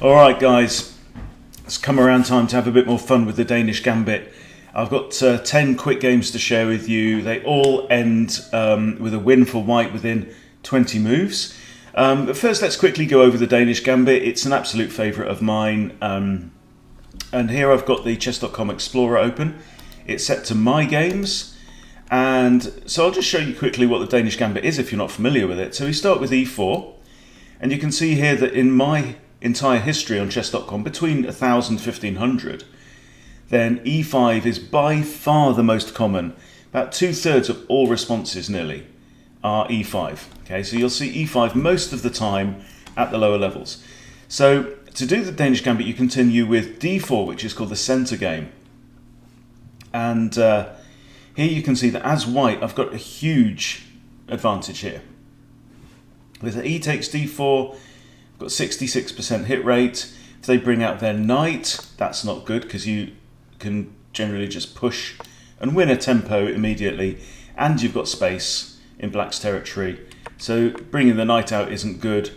Alright guys, it's come around time to have a bit more fun with the Danish Gambit. I've got 10 quick games to share with you. They all end with a win for white within 20 moves. But first let's quickly go over the Danish Gambit. It's an absolute favourite of mine. And here I've got the chess.com Explorer open. It's set to my games. And so I'll just show you quickly what the Danish Gambit is if you're not familiar with it. So we start with e4. And you can see here that in my entire history on chess.com, between 1000 and 1500, then e5 is by far the most common. About 2/3 of all responses nearly are e5. Okay, so you'll see e5 most of the time at the lower levels. So to do the Danish Gambit, you continue with d4, which is called the center game. And here you can see that as white, I've got a huge advantage here. With e takes d4, I've got 66% hit rate. If they bring out their knight, that's not good because you can generally just push and win a tempo immediately, and you've got space in black's territory. So bringing the knight out isn't good.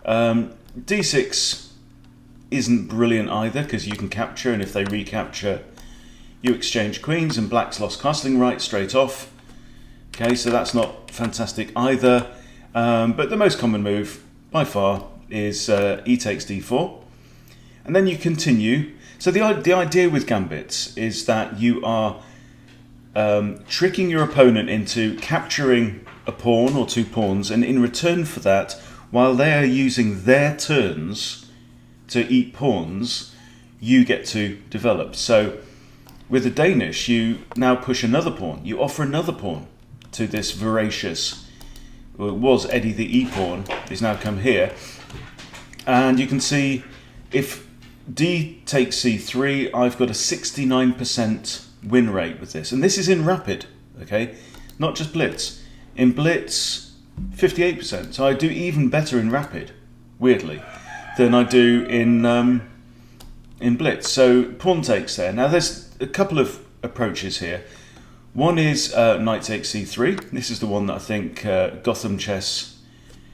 d6 isn't brilliant either because you can capture, and if they recapture, you exchange queens, and black's lost castling right straight off. Okay, so that's not fantastic either. But the most common move by far is e takes d4, and then you continue. So the idea with gambits is that you are tricking your opponent into capturing a pawn or two pawns, and in return for that, while they are using their turns to eat pawns, you get to develop. So with the Danish, you now push another pawn, you offer another pawn to this voracious, well, it was Eddie the e-pawn, he's now come here. And you can see if d takes c3, I've got a 69% win rate with this. And this is in rapid, okay? Not just blitz. In blitz, 58%. So I do even better in rapid, weirdly, than I do in blitz. So pawn takes there. Now there's a couple of approaches here. One is knight takes c3. This is the one that I think Gotham Chess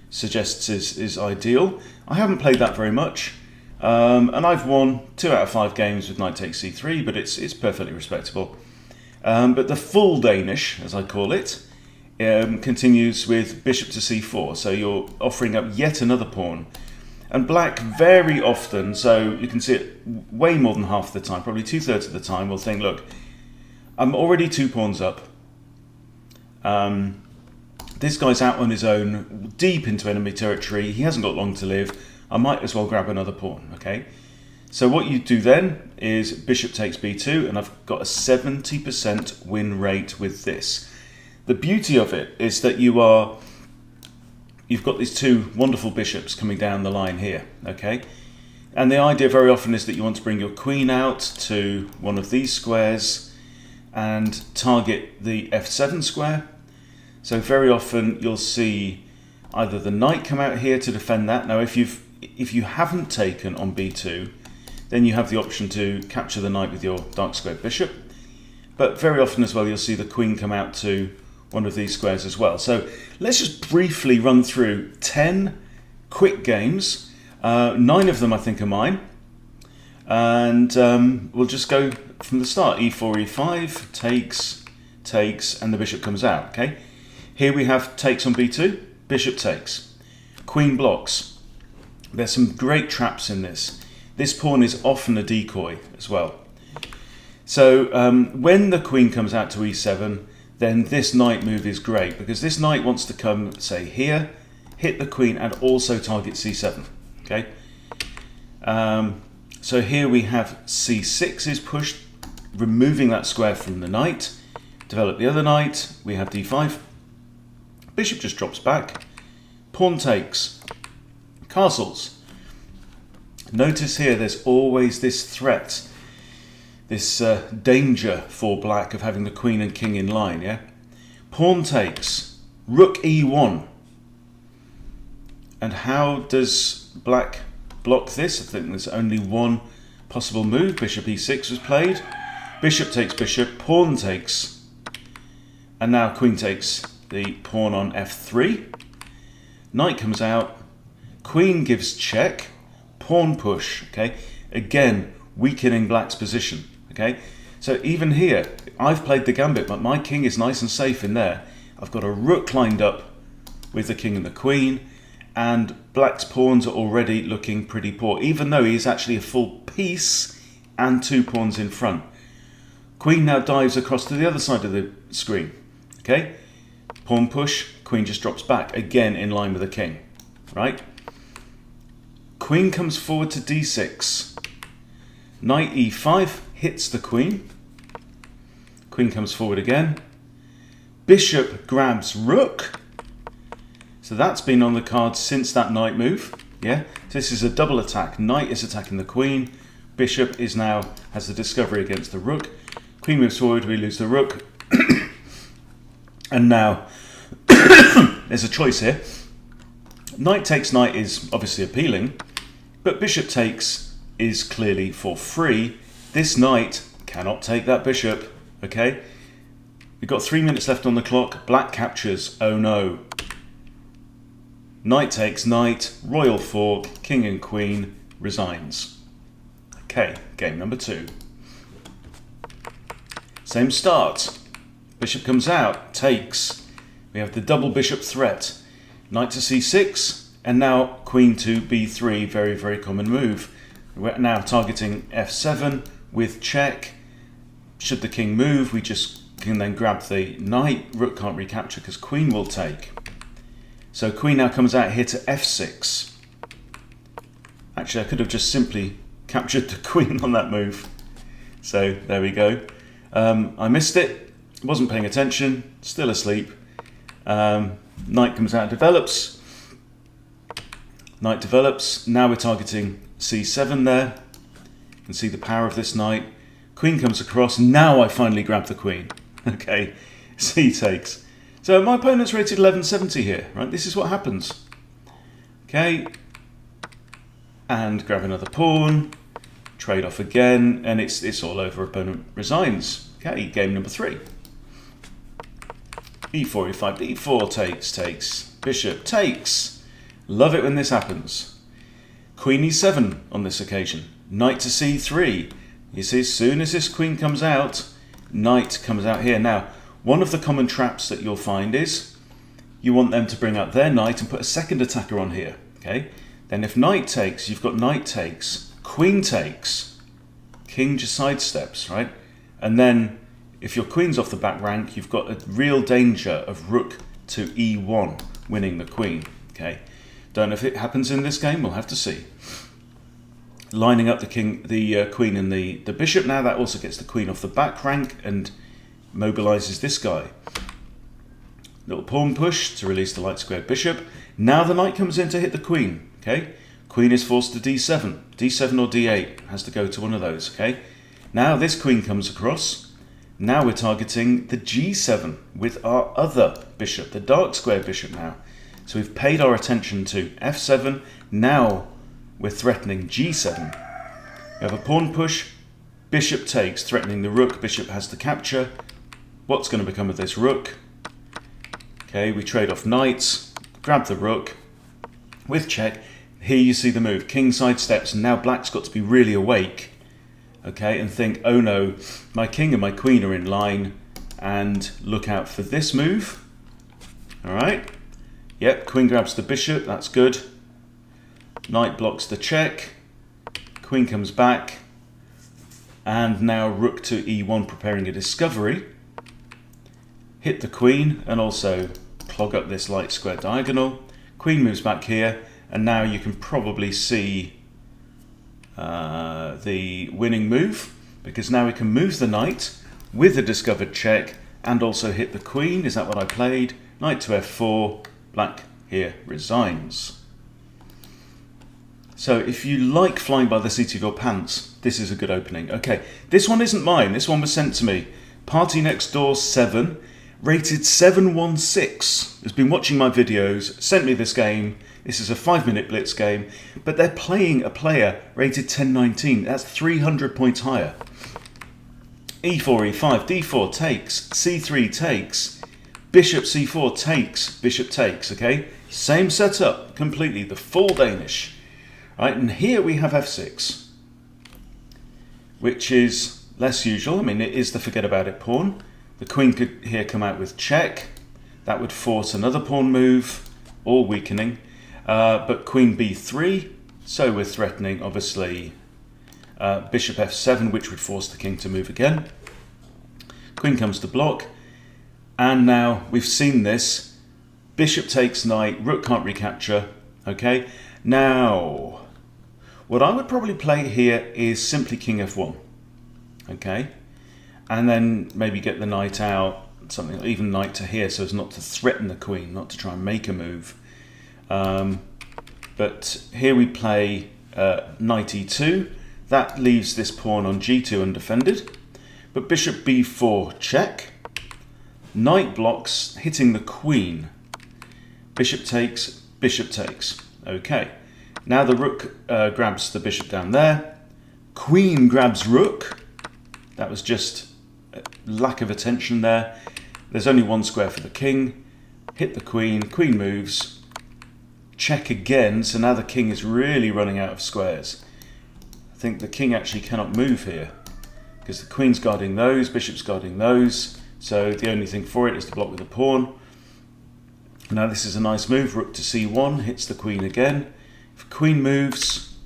suggests is ideal. I haven't played that very much, and I've won 2 out of 5 games with knight takes c3, but it's perfectly respectable. But the full Danish, as I call it, continues with bishop to c4. So you're offering up yet another pawn. And black very often, so you can see it way more than half the time, probably 2/3 of the time, will think, look, I'm already 2 pawns up. This guy's out on his own, deep into enemy territory. He hasn't got long to live. I might as well grab another pawn, okay? So what you do then is bishop takes b2, and I've got a 70% win rate with this. The beauty of it is that you've got these 2 wonderful bishops coming down the line here, okay? And the idea very often is that you want to bring your queen out to one of these squares and target the f7 square. So very often you'll see either the knight come out here to defend that. Now if you haven't taken on b2, then you have the option to capture the knight with your dark squared bishop. But very often as well you'll see the queen come out to one of these squares as well. So let's just briefly run through 10 quick games. 9 of them I think are mine. And we'll just go from the start. e4, e5, takes, and the bishop comes out, okay? Here we have takes on b2, bishop takes. Queen blocks. There's some great traps in this. This pawn is often a decoy as well. So when the queen comes out to e7, then this knight move is great because this knight wants to come, say, here, hit the queen, and also target c7, okay? So here we have c6 is pushed, removing that square from the knight. Develop the other knight, we have d5. Bishop just drops back. Pawn takes. Castles. Notice here there's always this threat, this danger for black of having the queen and king in line, yeah? Pawn takes. Rook e1. And how does black block this? I think there's only one possible move. Bishop e6 was played. Bishop takes bishop, pawn takes, and now queen takes the pawn on f3. Knight comes out, queen gives check, pawn push, okay? Again, weakening black's position, okay? So even here, I've played the gambit, but my king is nice and safe in there. I've got a rook lined up with the king and the queen, and black's pawns are already looking pretty poor, even though he's actually a full piece and 2 pawns in front. Queen now dives across to the other side of the screen, okay? Pawn push, queen just drops back, again in line with the king, right? Queen comes forward to d6. Knight e5 hits the queen. Queen comes forward again. Bishop grabs rook. So that's been on the cards since that knight move. Yeah, so this is a double attack. Knight is attacking the queen. Bishop is now has the discovery against the rook. Queen moves forward, we lose the rook. And now there's a choice here. Knight takes knight is obviously appealing, but bishop takes is clearly for free. This knight cannot take that bishop, okay? We've got 3 minutes left on the clock. Black captures, oh no. Knight takes knight, royal fork, king and queen, resigns. Okay, game number 2. Same start. Bishop comes out, takes. We have the double bishop threat. Knight to c6, and now queen to b3, very, very common move. We're now targeting f7 with check. Should the king move, we just can then grab the knight. Rook can't recapture because queen will take. So queen now comes out here to f6. Actually, I could have just simply captured the queen on that move. So there we go. I missed it, wasn't paying attention, still asleep. Knight comes out, develops. Knight develops. Now we're targeting c7 there. You can see the power of this knight. Queen comes across. Now I finally grab the queen. Okay, c takes. So my opponent's rated 1170 here, right? This is what happens. Okay, and grab another pawn. Trade off again, and it's all over. Opponent resigns. Okay, game number 3. e4, e5, d4 takes. Bishop takes. Love it when this happens. Queen e7 on this occasion. Knight to c3. You see, as soon as this queen comes out, knight comes out here. Now, one of the common traps that you'll find is you want them to bring up their knight and put a second attacker on here. Okay. Then if knight takes, you've got knight takes, queen takes, king just sidesteps, right? And then if your queen's off the back rank, you've got a real danger of rook to e1 winning the queen. Okay. Don't know if it happens in this game, we'll have to see. Lining up the king, the queen and the bishop now, that also gets the queen off the back rank and mobilizes this guy. Little pawn push to release the light squared bishop. Now the knight comes in to hit the queen. Okay, queen is forced to d7. d7 or d8 has to go to one of those. Okay, now this queen comes across. Now we're targeting the g7 with our other bishop, the dark square bishop now. So we've paid our attention to f7. Now we're threatening g7. We have a pawn push. Bishop takes, threatening the rook. Bishop has to capture. What's going to become of this rook? Okay, we trade off knights. Grab the rook. With check. Here you see the move. King sidesteps, and now black's got to be really awake. Okay, and think, oh no, my king and my queen are in line. And look out for this move. Alright. Yep, queen grabs the bishop. That's good. Knight blocks the check. Queen comes back. And now rook to e1, preparing a discovery. Hit the queen and also clog up this light square diagonal. Queen moves back here, and now you can probably see the winning move, because now we can move the knight with a discovered check and also hit the queen. Is that what I played? Knight to f4. Black here resigns. So if you like flying by the seat of your pants, this is a good opening. Okay, this one isn't mine. This one was sent to me. Party Next Door 7, rated 716, has been watching my videos, sent me this game. This is a 5-minute blitz game, but they're playing a player rated 1019. That's 300 points higher. e4, e5, d4 takes, c3 takes, bishop c4 takes, bishop takes, okay? Same setup, completely, the full Danish. Right, and here we have f6, which is less usual. I mean, it is the forget about it pawn. The queen could here come out with check. That would force another pawn move, or weakening. But queen b3, so we're threatening, obviously, bishop f7, which would force the king to move again. Queen comes to block, and now we've seen this. Bishop takes knight, rook can't recapture. Okay, now what I would probably play here is simply king f1. Okay, and then maybe get the knight out, something, even knight to here, so as not to threaten the queen, not to try and make a move. But here we play knight e2. That leaves this pawn on g2 undefended. But bishop b4 check. Knight blocks, hitting the queen. Bishop takes, bishop takes. Okay. Now the rook grabs the bishop down there. Queen grabs rook. That was just a lack of attention there. There's only one square for the king. Hit the queen. Queen moves. Check again. So now the king is really running out of squares. I think the king actually cannot move here because the queen's guarding those, bishop's guarding those. So the only thing for it is to block with a pawn. Now this is a nice move. Rook to c1 hits the queen again. If queen moves,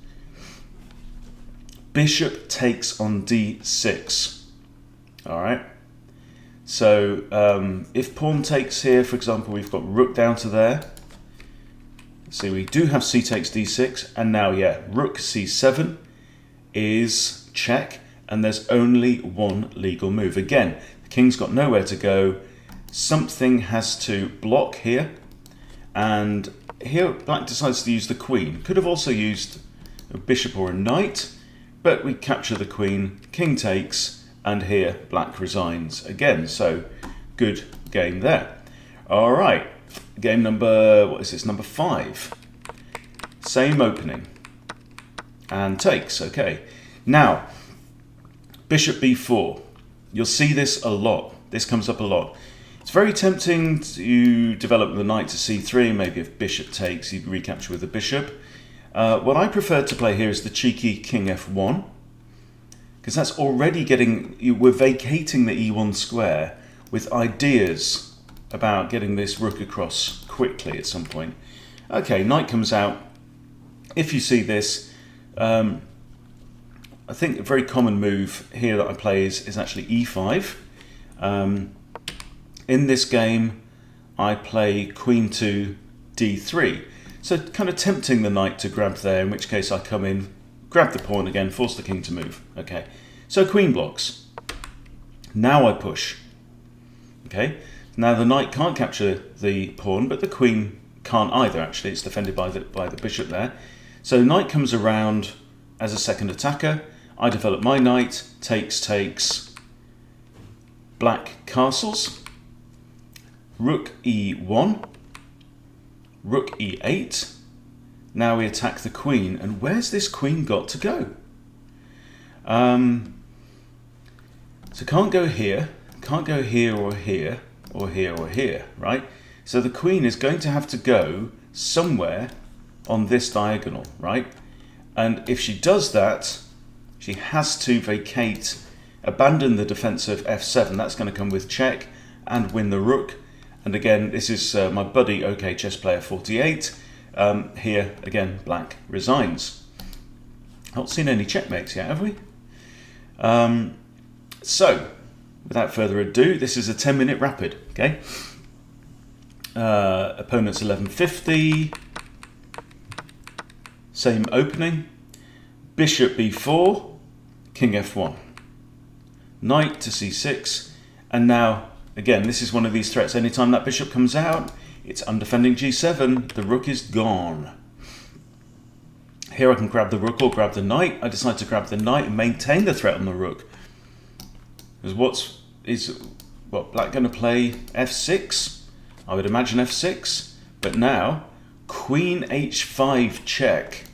bishop takes on d6. All right. So if pawn takes here, for example, we've got rook down to there. See, we do have c takes d6, and now, yeah, rook c7 is check, and there's only one legal move. Again, the king's got nowhere to go. Something has to block here, and here black decides to use the queen. Could have also used a bishop or a knight, but we capture the queen, king takes, and here black resigns again. So good game there. All right, game number, what is this, number 5. Same opening and takes. Okay, now bishop b4. You'll see this a lot. This comes up a lot. It's very tempting to develop the knight to c3. Maybe if bishop takes, you recapture with the bishop. What I prefer to play here is the cheeky king f1, because that's already getting, we're vacating the e1 square with ideas about getting this rook across quickly at some point. Okay, knight comes out. If you see this, I think a very common move here that I play is actually e5. In this game, I play queen to d3. So kind of tempting the knight to grab there, in which case I come in, grab the pawn again, force the king to move. Okay, so queen blocks. Now I push. Okay, now the knight can't capture the pawn, but the queen can't either, actually. It's defended by the bishop there. So knight comes around as a second attacker. I develop my knight, takes, black castles. Rook e1, rook e8. Now we attack the queen, and where's this queen got to go? So can't go here or here, or here or here, right? So the queen is going to have to go somewhere on this diagonal, right? And if she does that, she has to vacate, abandon the defense of f7. That's going to come with check and win the rook. And again, this is my buddy, OK Chess Player 48. Here, again, black resigns. Not seen any checkmates yet, have we? So, without further ado, this is a 10-minute rapid, okay? Opponent's 1150. Same opening. Bishop b4, king f1. Knight to c6, and now, again, this is one of these threats. Anytime that bishop comes out, it's undefending g7. The rook is gone. Here I can grab the rook or grab the knight. I decide to grab the knight and maintain the threat on the rook. Because black going to play f6? I would imagine f6. But now, queen h5 check.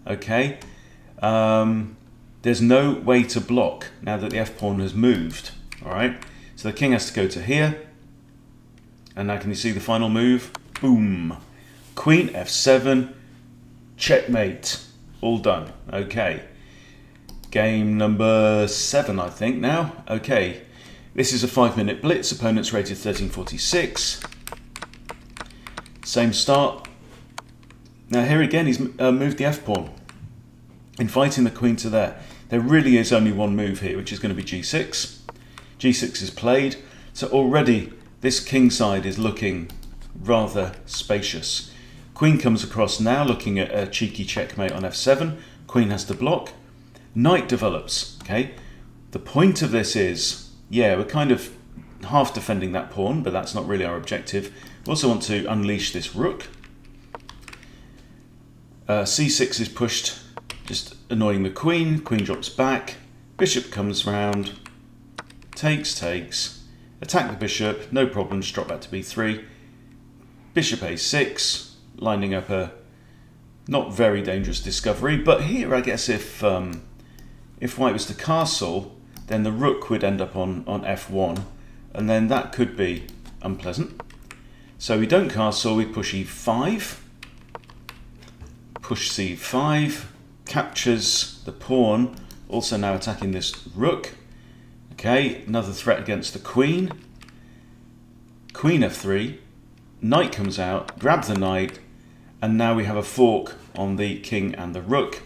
Okay. There's no way to block now that the f-pawn has moved. All right. So the king has to go to here. And now can you see the final move? Boom. Queen f7. Checkmate. All done. Okay. Game number 7, I think now. Okay. This is a 5-minute blitz. Opponent's rated 1346. Same start. Now here again, he's moved the f-pawn, inviting the queen to there. There really is only one move here, which is going to be g6. g6 is played. So already this king side is looking rather spacious. Queen comes across now, looking at a cheeky checkmate on f7. Queen has to block. Knight develops. Okay. The point of this is, yeah, we're kind of half defending that pawn, but that's not really our objective. We also want to unleash this rook. c6 is pushed, just annoying the queen. Queen drops back. Bishop comes round. Takes. Attack the bishop. No problem. Just drop back to b3. Bishop a6, lining up a not very dangerous discovery. But here, I guess if white was to castle, then the rook would end up on f1, and then that could be unpleasant. So we don't castle, we push e5, push c5, captures the pawn, also now attacking this rook. Okay, another threat against the queen. Queen f3, knight comes out, grab the knight, and now we have a fork on the king and the rook,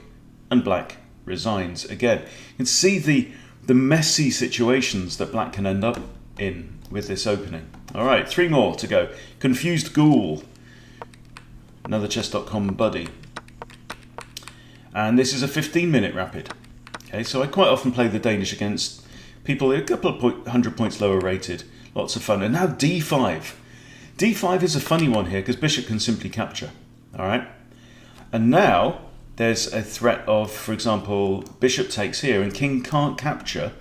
and black resigns again. You can see the messy situations that black can end up in with this opening. All right, 3 more to go. Confused Ghoul, another chess.com buddy. And this is a 15-minute rapid. Okay, so I quite often play the Danish against people a couple of 100 points lower rated. Lots of fun. And now d5. d5 is a funny one here because bishop can simply capture. All right. And now there's a threat of, for example, bishop takes here and king can't capture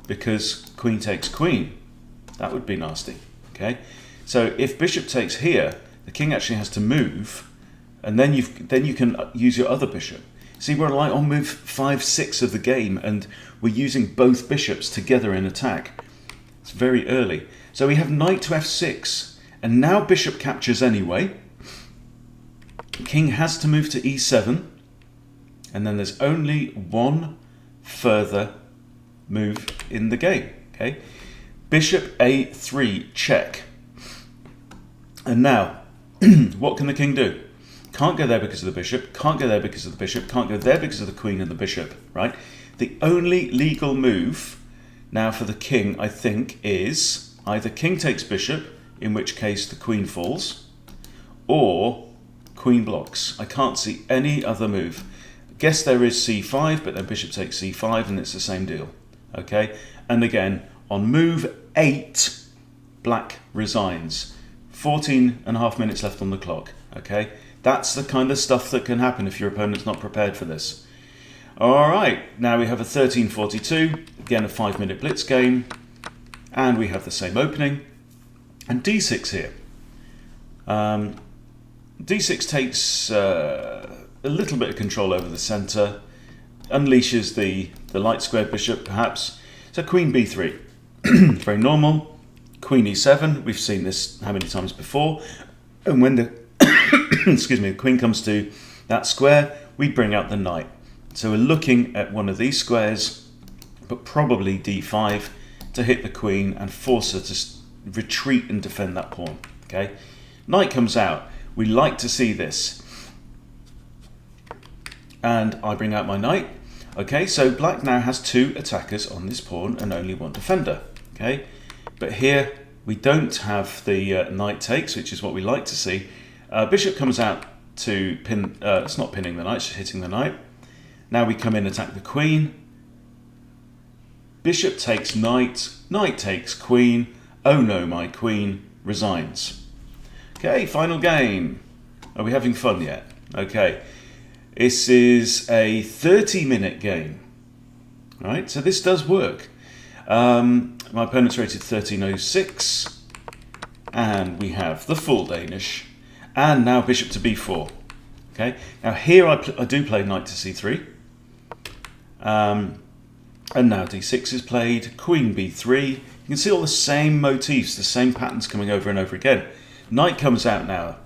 because queen takes queen. That would be nasty. Okay. So if bishop takes here, the king actually has to move, and then you can use your other bishop. See, we're like on move 5, 6 of the game, and we're using both bishops together in attack. It's very early. So we have knight to f6, and now bishop captures anyway. King has to move to e7, and then there's only one further move in the game. Okay, bishop a3 check. And now, what can the king do? Can't go there because of the bishop, can't go there because of the bishop, can't go there because of the queen and the bishop, right? The only legal move now for the king, I think, is either king takes bishop, in which case the queen falls, or queen blocks. I can't see any other move. Guess there is c5, but then bishop takes c5 and it's the same deal. Okay, and again, on move 8, black resigns. 14.5 minutes left on the clock. Okay, that's the kind of stuff that can happen if your opponent's not prepared for this. All right, now we have a 13:42, again a 5-minute blitz game, and we have the same opening, and d6 here. d6 takes a little bit of control over the center, unleashes the light squared bishop perhaps. So queen b3, very normal. Queen e7, we've seen this how many times before, and when the excuse me, the queen comes to that square, we bring out the knight. So we're looking at one of these squares, but probably d5 to hit the queen and force her to retreat and defend that pawn. Okay, knight comes out. We like to see this, and I bring out my knight. Okay, so black now has 2 attackers on this pawn and only 1 defender. Okay, but here we don't have the knight takes, which is what we like to see. Bishop comes out to pin, it's not pinning the knight, it's just hitting the knight. Now we come in, attack the queen. Bishop takes knight, knight takes queen. Oh no, my queen resigns. Okay, final game. Are we having fun yet? Okay, this is a 30-minute game. All right, so this does work. My opponent's rated 1306, and we have the full Danish, and now bishop to b4. Okay, now here I do play knight to c3, and now d6 is played, queen b3. You can see all the same motifs, the same patterns coming over and over again. Knight comes out now.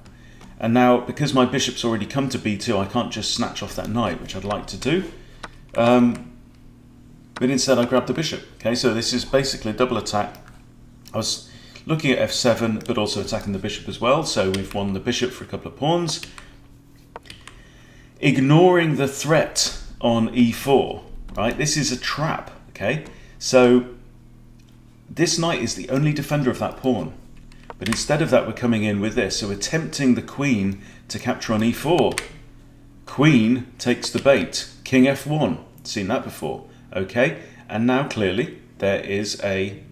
And now, because my bishop's already come to b2, I can't just snatch off that knight, which I'd like to do. But instead I grab the bishop. Okay, so this is basically a double attack. I was looking at f7, but also attacking the bishop as well. So we've won the bishop for a couple of pawns. Ignoring the threat on e4, right? This is a trap, okay? So this knight is the only defender of that pawn. But instead of that, we're coming in with this. So we're tempting the queen to capture on e4. Queen takes the bait. King f1. Seen that before. Okay, and now clearly there is a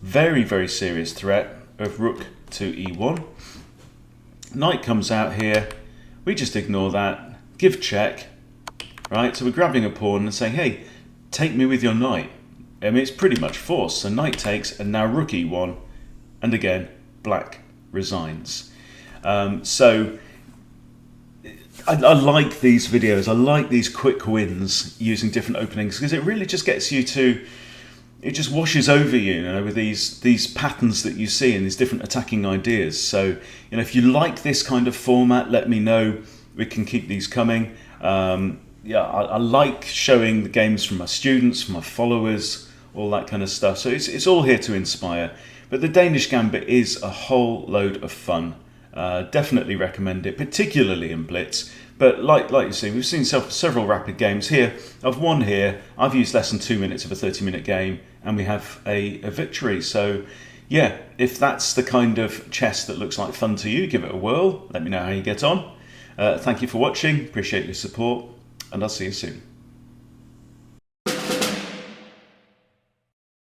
very, very serious threat of rook to e1. Knight comes out here. We just ignore that. Give check. Right, so we're grabbing a pawn and saying, hey, take me with your knight. I mean, it's pretty much forced. So knight takes, and now rook e1. And again, black resigns. So I like these videos. I like these quick wins using different openings because it really just gets you to, it just washes over you, with these patterns that you see and these different attacking ideas. So, if you like this kind of format, let me know. We can keep these coming. I like showing the games from my students, from my followers, all that kind of stuff. So it's all here to inspire. But the Danish Gambit is a whole load of fun. Definitely recommend it, particularly in Blitz. But like you see, we've seen several rapid games here. I've won here. I've used less than 2 minutes of a 30-minute game, and we have a victory. So yeah, if that's the kind of chess that looks like fun to you, give it a whirl. Let me know how you get on. Thank you for watching. Appreciate your support, and I'll see you soon.